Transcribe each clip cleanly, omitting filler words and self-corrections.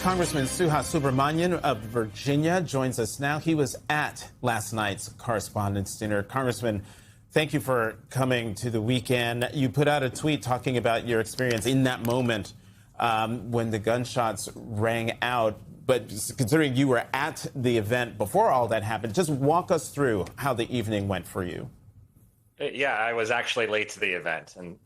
Congressman Suhas Subramanian of Virginia joins us now. He was at last night's Correspondents' Dinner. Congressman, thank you for coming to the weekend. You put out a tweet talking about your experience in that moment when the gunshots rang out. But considering you were at the event before all that happened, just walk us through how the evening went for you. Yeah, I was actually late to the event, and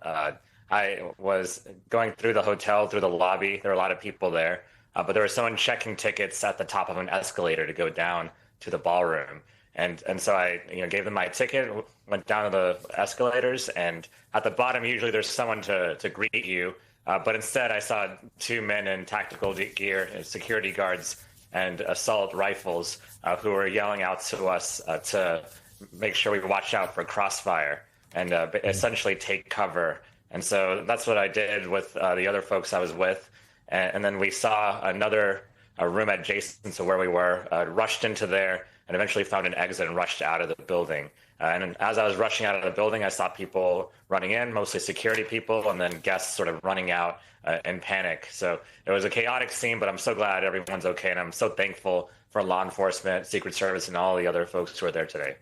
I was going through the hotel, through the lobby. There were a lot of people there, but there was someone checking tickets at the top of an escalator to go down to the ballroom. And so I gave them my ticket, went down to the escalators, and at the bottom, usually there's someone to greet you. But instead, I saw two men in tactical gear, security guards, and assault rifles who were yelling out to us to make sure we watch out for crossfire and essentially take cover. And so that's what I did with the other folks I was with. And then we saw another room adjacent to where we were, rushed into there, and eventually found an exit and rushed out of the building. And as I was rushing out of the building, I saw people running in, mostly security people, and then guests sort of running out in panic. So it was a chaotic scene, but I'm so glad everyone's okay. And I'm so thankful for law enforcement, Secret Service, and all the other folks who are there today.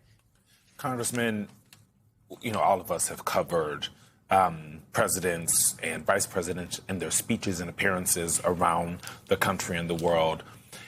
Congressman, all of us have covered presidents and vice presidents and their speeches and appearances around the country and the world.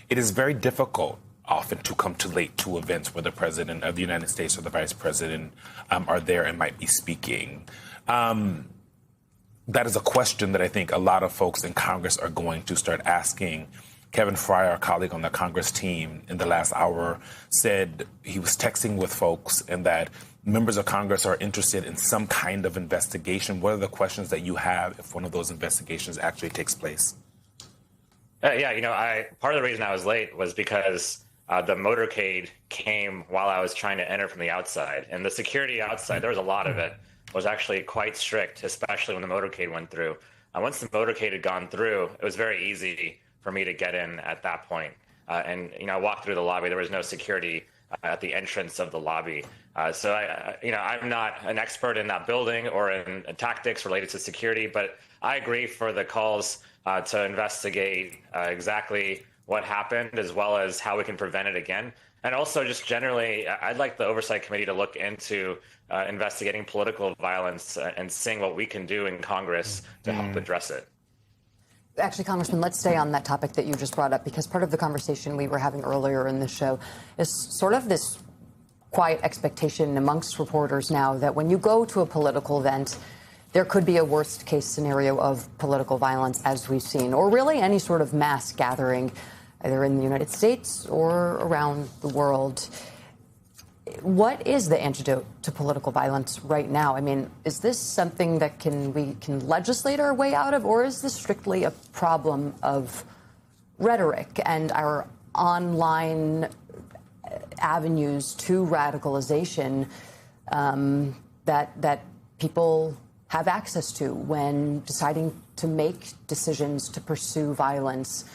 It is very difficult often to come too late to events where the president of the United States or the vice president are there and might be speaking. That is a question that I think a lot of folks in Congress are going to start asking. Kevin Fry, our colleague on the Congress team, in the last hour said he was texting with folks and that members of Congress are interested in some kind of investigation. What are the questions that you have if one of those investigations actually takes place? Part of the reason I was late was because the motorcade came while I was trying to enter from the outside. And the security outside, there was a lot of it, was actually quite strict, especially when the motorcade went through. Once the motorcade had gone through, it was very easy for me to get in at that point. I walked through the lobby. There was no security at the entrance of the lobby. So I'm not an expert in that building or in tactics related to security, but I agree for the calls to investigate exactly what happened as well as how we can prevent it again. And also just generally, I'd like the Oversight Committee to look into investigating political violence and seeing what we can do in Congress to help address it. Actually, Congressman, let's stay on that topic that you just brought up, because part of the conversation we were having earlier in the show is sort of this quiet expectation amongst reporters now that when you go to a political event, there could be a worst case scenario of political violence, as we've seen, or really any sort of mass gathering, either in the United States or around the world. What is the antidote to political violence right now? I mean, is this something that we can legislate our way out of, or is this strictly a problem of rhetoric and our online avenues to radicalization that people have access to when deciding to make decisions to pursue violence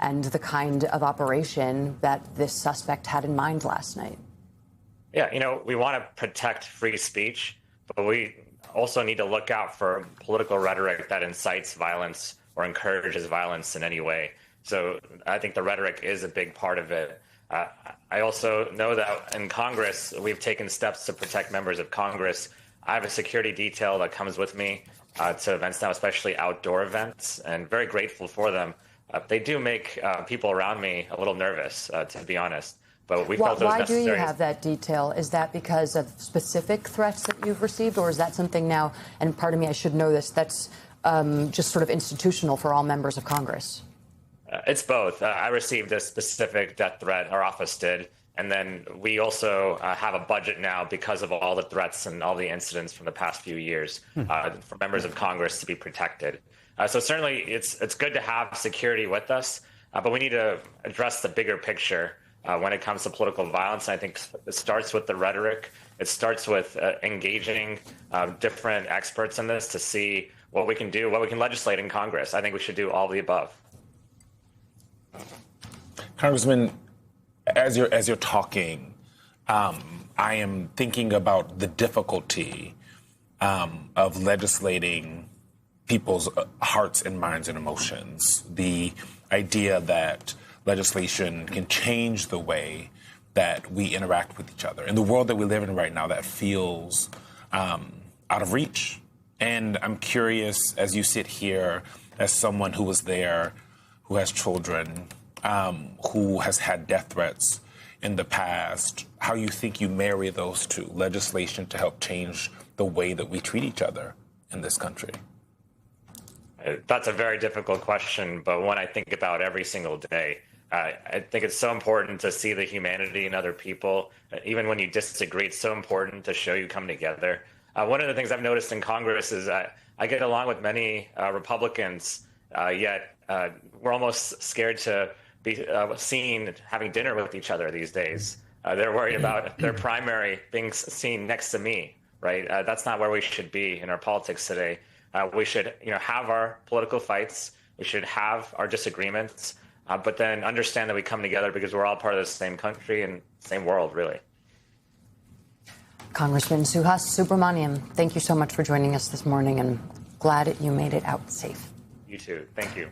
and the kind of operation that this suspect had in mind last night? Yeah, we want to protect free speech, but we also need to look out for political rhetoric that incites violence or encourages violence in any way. So I think the rhetoric is a big part of it. I also know that in Congress, we've taken steps to protect members of Congress. I have a security detail that comes with me to events now, especially outdoor events, and very grateful for them. They do make people around me a little nervous, to be honest. But we felt it was necessary. Why do you have that detail? Is that because of specific threats that you've received, or is that something now, and pardon me, I should know this, that's just sort of institutional for all members of Congress? It's both. I received a specific death threat, our office did, and then we also have a budget now because of all the threats and all the incidents from the past few years for members of Congress to be protected. So certainly it's good to have security with us, but we need to address the bigger picture when it comes to political violence. I think it starts with the rhetoric. It starts with engaging different experts in this to see what we can do, what we can legislate in Congress. I think we should do all the above. Congressman, as you're talking, I am thinking about the difficulty of legislating people's hearts and minds and emotions. The idea that legislation can change the way that we interact with each other. In the world that we live in right now, that feels out of reach. And I'm curious, as you sit here, as someone who was there, who has children, who has had death threats in the past, how you think you marry those two, legislation to help change the way that we treat each other in this country? That's a very difficult question, but one I think about every single day. I think it's so important to see the humanity in other people. Even when you disagree, it's so important to show you come together. One of the things I've noticed in Congress is I get along with many Republicans, yet we're almost scared to be seen having dinner with each other these days. They're worried about their primary being seen next to me, right? That's not where we should be in our politics today. We should, have our political fights. We should have our disagreements, but then understand that we come together because we're all part of the same country and same world, really. Congressman Suhas Subramanian, thank you so much for joining us this morning, and glad you made it out safe. You too. Thank you.